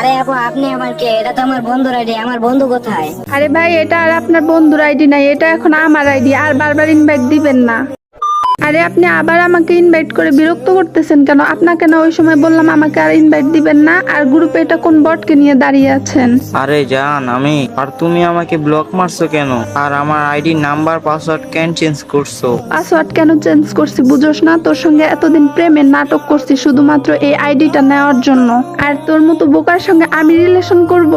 আরে আপু আপনি আমার কে? এটা তো আমার বন্ধুর আইডি। আমার বন্ধু কোথায়? আরে ভাই, এটা আর আপনার বন্ধুর আইডি নাই, এটা এখন আমার আইডি। আর বারবার ইনভাইট দিবেন না। আরে আপনি আবার আমাকে ইনভাইট করে বিরক্ত করতেছেন কেন? আপনাকে না ওই সময় বললাম আমাকে আর ইনভাইট দিবেন না? আর গ্রুপে এটা কোন বটকে নিয়ে দাঁড়িয়ে আছেন? আরে জান আমি আর তুমি আমাকে ব্লক মারছো কেন? আর আমার আইডি নাম্বার পাসওয়ার্ড কেন চেঞ্জ করছো? পাসওয়ার্ড কেন চেঞ্জ করছি বুঝোস না? তোর সঙ্গে এতদিন প্রেমের নাটক করছি শুধুমাত্র এই আইডিটা নেওয়ার জন্য। আর তোর মতো বোকার সঙ্গে আমি রিলেশন করব?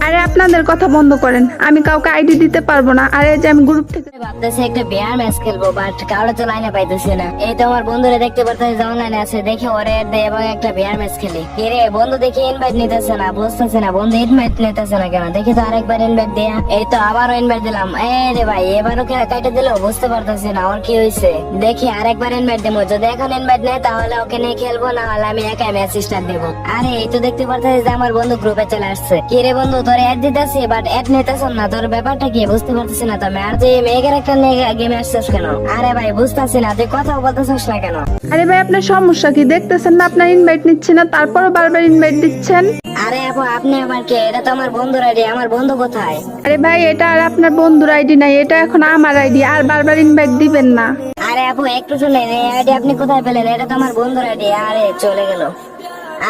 আরে আপনাদের কথা বন্ধ করেন, আমি কাউকে আইডি দিতে পারবো না। আর এই যে আমি গ্রুপ থেকে ভাবতেছি একটা বিয়ার ম্যাচ খেলবো, বাট কাউরে তো লাইনে পাইতেছি না। এই তো আমার বন্ধুরা দেখতে পারতেছি যে অনলাইনে আছে, দেখে ওরে add দেই এবং একটা বিয়ার ম্যাচ খেলি। কে রে বন্ধু দেখি ইনভাইট নিতেছে না, বুঝতেছে না বন্ধু ইনভাইট নিতেছে না কেন। দেখি তো আরেকবার ইনভাইট দেয়া, এই তো আবারও ইনভাইট দিলাম। এই রে ভাই এবারও কাইটে দিল, বুঝতে পারতেছি না ওর কি হয়েছে। দেখি আরেকবার ইনভাইট দেবো, যদি এখন ইনভাইট নেয় তাহলে ওকে নিয়ে খেলবো, না হলে আমি একাই ম্যাচ স্টার্ট দেবো। আরে এই তো দেখতে পারতেছি যে আমার বন্ধু গ্রুপে চলে আসছে। কি রে বন্ধু তোর অ্যাড দিতেছি বাট অ্যাড নিতেছ না, তোর ব্যাপারটা কি বুঝতে পারতেছি না। তুমি আর তুই মেয়ের একটা গেমে আসছিস কেন? আরে ভাই বুঝতেছি না, তুই কথা বলতেছিস না কেন? আরে ভাই আপনার সমস্যা কি? দেখতেছেন না আপনার ইনভাইট নিচ্ছি না, তারপরও বারবার ইনভাইট দিচ্ছেন। আরে আপু আপনি আমার কে? এটা তো আমার বন্ধুর আইডি। আমার বন্ধু কোথায়? আরে ভাই, এটা আর আপনার বন্ধুর আইডি নাই, এটা এখন আমার আইডি। আর বারবার ইনভাইট দিবেন না। আরে আপু একটু শুনেন, এই আইডি আপনি কোথায় পেলেন? এটা তো আমার বন্ধুর আইডি। আরে চলে গেল।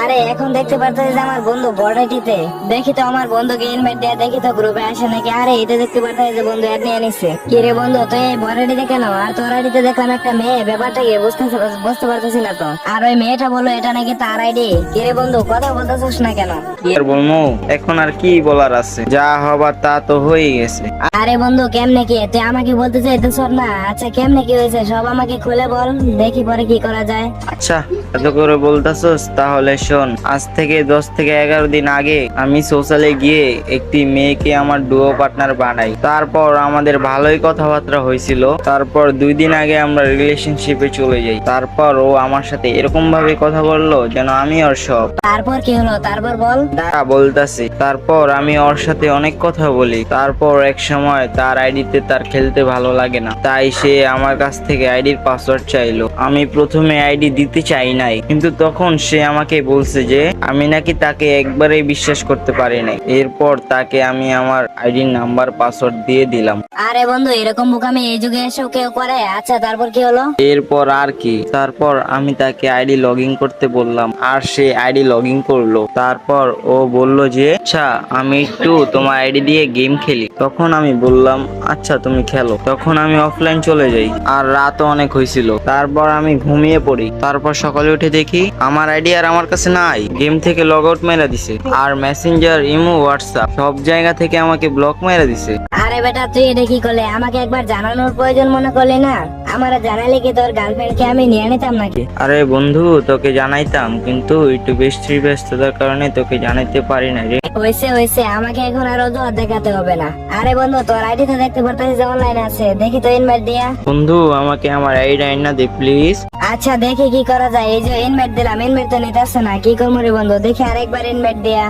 আরে এখন দেখতে পারতেছি যে আমার বন্ধু বড় আইডিতে। দেখি তো আমার বন্ধুকে ইনভাইট দেয়া, দেখি তো গ্রুপে আসে নাকি। আরে এটা দেখতে পারতেছি যে বন্ধু অ্যাড নিয়ে নিছে। কি রে বন্ধু তুই এই বড় আইডিতে কেন? আর তোর আইডিতে দেখলাম একটা মেয়ে, ব্যাপারটা কি বুঝতে পারতেছি না তো। আর ওই মেয়েটা বললো এটা নাকি তার আইডি। কি রে বন্ধু কথা বলতেছিস না কেন? কি আর বলবো, এখন আর কি বলার আছে, যা হবার তা তো হয়ে গেছে। আরে বন্ধু কেমনে কি? তুই আমাকে বলতে চাইতেছ না? আচ্ছা কেমনে কি হয়েছে সব আমাকে খুলে বল, দেখি পরে কি করা যায়। আচ্ছা এত করে বলতেছস, তাহলে শোন। আজ থেকে 10 থেকে 11 দিন আগে আমি সোশ্যালে গিয়ে একটি মেয়েকে আমার ডুও পার্টনার বানাই। তারপর আমাদের ভালোই কথাবার্তা হয়েছিল। তারপর 2 দিন আগে আমরা রিলেশনশিপে চলে যাই। তারপর ও আমার সাথে এরকম ভাবে কথা বললো যেন আমি ওর সব। তারপর কি হলো? তারপর বল। দাঁড়া বলতাছি। তারপর আমি ওর সাথে অনেক কথা বলি। তারপর এক সময় তার আইডিতে তার খেলতে ভালো লাগে না, তাই সে আমার কাছ থেকে আইডির পাসওয়ার্ড চাইলো। আমি প্রথমে আইডি দিতে চাই নাই, কিন্তু তখন সে আমাকে বলছে যে আমি নাকি তাকে একবারেই বিশ্বাস করতে পারি নাই। এরপর তাকে আমি আমার আইডির নাম্বার পাসওয়ার্ড দিয়ে দিলাম। আরে বন্ধু এরকম বোকামি এই যুগে এসেও কেউ করে? আচ্ছা তারপর কি হলো? এরপর আর কি, তারপর আমি তাকে আইডি লগ ইন করতে বললাম, আর সে আইডি লগ ইন করলো। তারপর ও বলল যে আচ্ছা আমি একটু তোমার আইডি দিয়ে গেম খেলি। তখন আমি বললাম আচ্ছা তুমি খেলো। তখন আমি অফলাইন চলে যাই, আর রাতও অনেক হয়েছিল। তারপর আমি ঘুমিয়ে পড়ি। তারপর সকালে উঠে দেখি আমার আইডি আর আমার কাছে নাই, গেম থেকে লগ আউট মেরা দিছে। আর মেসেঞ্জার, ইমো, হোয়াটসঅ্যাপ সব জায়গা থেকে আমাকে ব্লক মেরা দিছে। আরে বেটা তুই এটা কি করলে? আমাকে একবার জানানোর প্রয়োজন মনে করলি না? আমার জানালে কি তোর গার্লফ্রেন্ডকে আমি নিয়ে নিতাম নাকি? আরে বন্ধু তোকে জানাইতাম, কিন্তু একটু বেশি ব্যস্ততার কারণে তোকে জানাইতে পারি না রে। হয়েছে আমাকে এখন আর অজুহাত দেখাতে হবে না। আরে বন্ধু তোর আইডি তো দেখতে পারতেছি যে অনলাইনে আছে, দেখি তো ইনভাইট দিয়া। বন্ধু আমাকে আমার আইডি না দে প্লিজ। আচ্ছা দেখি কি করা যায়। এই যে ইনভাইট দিলাম, ইনভাইট তো নিতে আসছে না, কি করবো রে বন্ধু? দেখি আরেকবার ইনভাইট দিয়া।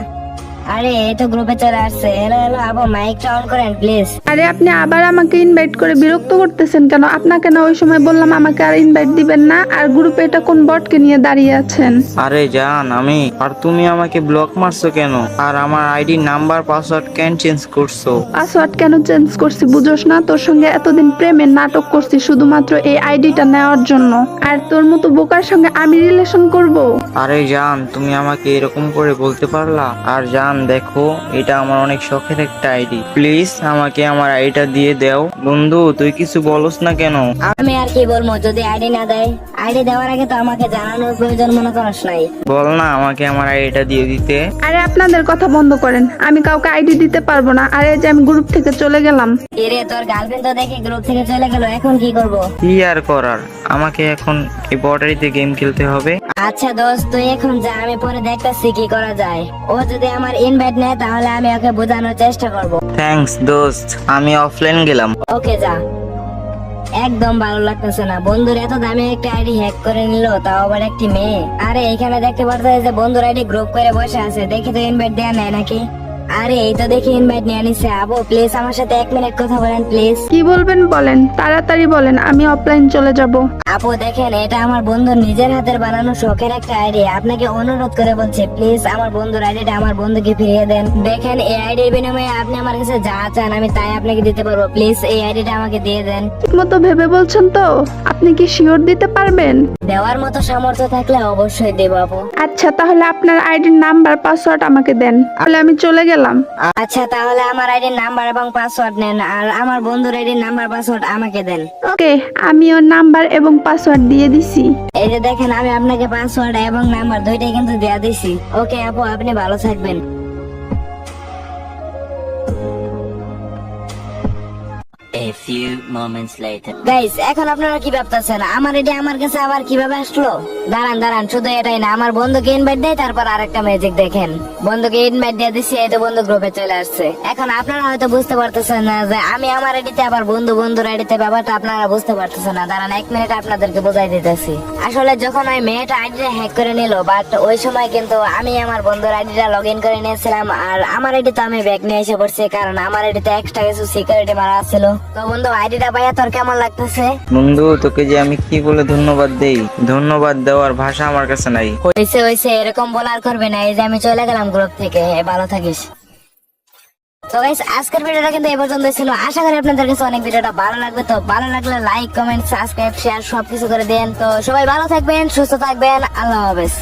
আরে এই তো গ্রুপে চলে আসছে। হ্যালো আপু মাইকটা অন করেন প্লিজ। আরে আপনি আবার আমাকে ইনভাইট করে বিরক্ত করতেছেন কেন? আপনাকে না ওই সময় বললাম আমাকে আর ইনভাইট দিবেন না? আর গ্রুপে এটা কোন বটকে নিয়ে দাঁড়িয়ে আছেন? আরে জান আমি আর তুমি আমাকে ব্লক মারছো কেন? আর আমার আইডি নাম্বার পাসওয়ার্ড কেন চেঞ্জ করছো? পাসওয়ার্ড কেন চেঞ্জ করছি বুঝোস না? তোর সঙ্গে এতদিন প্রেমের নাটক করছি শুধুমাত্র এই আইডিটা নেওয়ার জন্য। আর তোর মতো বোকার সঙ্গে আমি রিলেশন করব? আরে জান তুমি আমাকে এরকম করে বলতে পারলা? আর জান দেখো এটা আমার অনেক শখের একটা আইডি, প্লিজ আমাকে আমার আইডিটা দিয়ে দাও। বন্ধু তুই কিছু বলস না কেন? আমি আর কি বলবো যদি আইডি না দেয়? আইডি দেওয়ার আগে তো আমাকে জানানোর প্রয়োজন মনে করস নাই? বল না আমাকে আমার আইডিটা দিয়ে দিতে। আরে আপনাদের কথা বন্ধ করেন, আমি কাউকে আইডি দিতে পারবো না। আর এই যে আমি গ্রুপ থেকে চলে গেলাম। এরে তোর গার্লফ্রেন্ড তো দেখি গ্রুপ থেকে চলে গেল, এখন কি করব? কি আর করার, আমাকে এখন এই বর্ডারিতে গেম খেলতে হবে। আচ্ছা দোস্ত তুই এখন যা, আমি পরে দেখতেছি কি করা যায়। ও যদি আমার ইনভাইট নেয় তাহলে আমি ওকে বোঝানোর চেষ্টা করব। থ্যাঙ্কস দোস্ত, আমি অফলাইন গেলাম। ওকে যা। একদম ভালো লাগতেছে না, বন্ধুর এত দামি একটা আইডি হ্যাক করে নিল, তাও আবার একটি মেয়ে। আরে এখানে দেখতে পারতেছে যে বন্ধুর আইডি গ্রুপ করে বসে আছে, দেখি তো ইনভাইট দেয়া নেয় নাকি। আরে এই তো দেখি ইনভাইট নিয়ে নিছে। আপু প্লিজ আমার সাথে 1 মিনিট কথা বলেন প্লিজ। কি বলবেন বলেন, তাড়াতাড়ি বলেন, আমি অফলাইন চলে যাব। আপু দেখেন, এটা আমার বন্ধুর নিজের হাতের বানানো শখের একটা আইডি। আপনাকে অনুরোধ করে বলছি প্লিজ আমার বন্ধুর আইডিটা আমার বন্ধুকে ফিরিয়ে দেন। দেখেন এই আইডির বিনিময়ে আপনি আমার কাছে যা চান আমি তাই আপনাকে দিতে পারবো। প্লিজ এই আইডিটা আমাকে দিয়ে দেন। ঠিক মতো ভেবে বলছেন তো? আপনি কি শিওর দিতে পারবেন? দেওয়ার মতো সামর্থ্য থাকলে অবশ্যই দেব আপু। আচ্ছা, তাহলে আপনার আইডির নাম্বার পাসওয়ার্ড আমাকে দেন, তাহলে আমি চলে গেলাম। আচ্ছা তাহলে আমার আইডির নাম্বার এবং পাসওয়ার্ড নেন, আর আমার বন্ধুর আইডির নাম্বার পাসওয়ার্ড আমাকে দেন। ওকে, আমি ওর নাম্বার এবং পাসওয়ার্ড দিয়ে দিছি। এই যে দেখেন আমি আপনাকে পাসওয়ার্ড এবং নাম্বার দুইটাই কিন্তু দেয়া দিছি। ওকে আপু, আপনি ভালো থাকবেন। A few moments later. Guys এখন আপনারা কি ভাবতেছেন আমার এটা আমার কাছে আবার কিভাবে আসলো? দাঁড়ান দাঁড়ান, শুধু এটাই না, আমার বন্ধুকে ইনভাইট দেয়, তারপর আরেকটা ম্যাজিক দেখেন। বন্ধুকে ইনভাইট দিয়ে দিছি, এই তো বন্ধু গ্রুপে চলে আসছে। এখন আপনারা হয়তো বুঝতে পারতেছেন না যে আমি আমার আইডিতে আবার বন্ধুর আইডিতে ব্যাপারটা আপনারা বুঝতে পারতেছেন না। দাঁড়ান 1 মিনিট আপনাদেরকে বোঝাই দিতেছি। আসলে যখন ওই মেয়েটা আইডিটা হ্যাক করে নিল, বাট ওই সময় কিন্তু আমি আমার বন্ধুর আইডিটা লগ ইন করে নিয়েছিলাম, আর আমার আইডি তো আমি ব্যাক নিয়ে এসে পড়ছি, কারণ আমার আইডিতে এক্সট্রা কিছু সিকিউরিটি মারা ছিল। তো বন্ধু আইডিটা পাইয়া তোর কেমন লাগতেছে? বন্ধু, তোকে যে আমি কি বলে ধন্যবাদ দেই, ধন্যবাদ দেওয়ার ভাষা আমার কাছে নাই। হয়েছে এরকম বলার করবে না। এই যে আমি চলে গেলাম গ্রুপ থেকে। ভালো থাকিস। তো গাইস আজকের ভিডিওটা কিন্তু এই পর্যন্ত ছিল। আশা করি আপনাদের কাছে অনেক ভিডিওটা ভালো লাগবে। তো ভালো লাগলে লাইক, কমেন্ট, সাবস্ক্রাইব, শেয়ার সবকিছু করে দেন। তো সবাই ভালো থাকবেন, সুস্থ থাকবেন। আল্লাহ হাফেজ।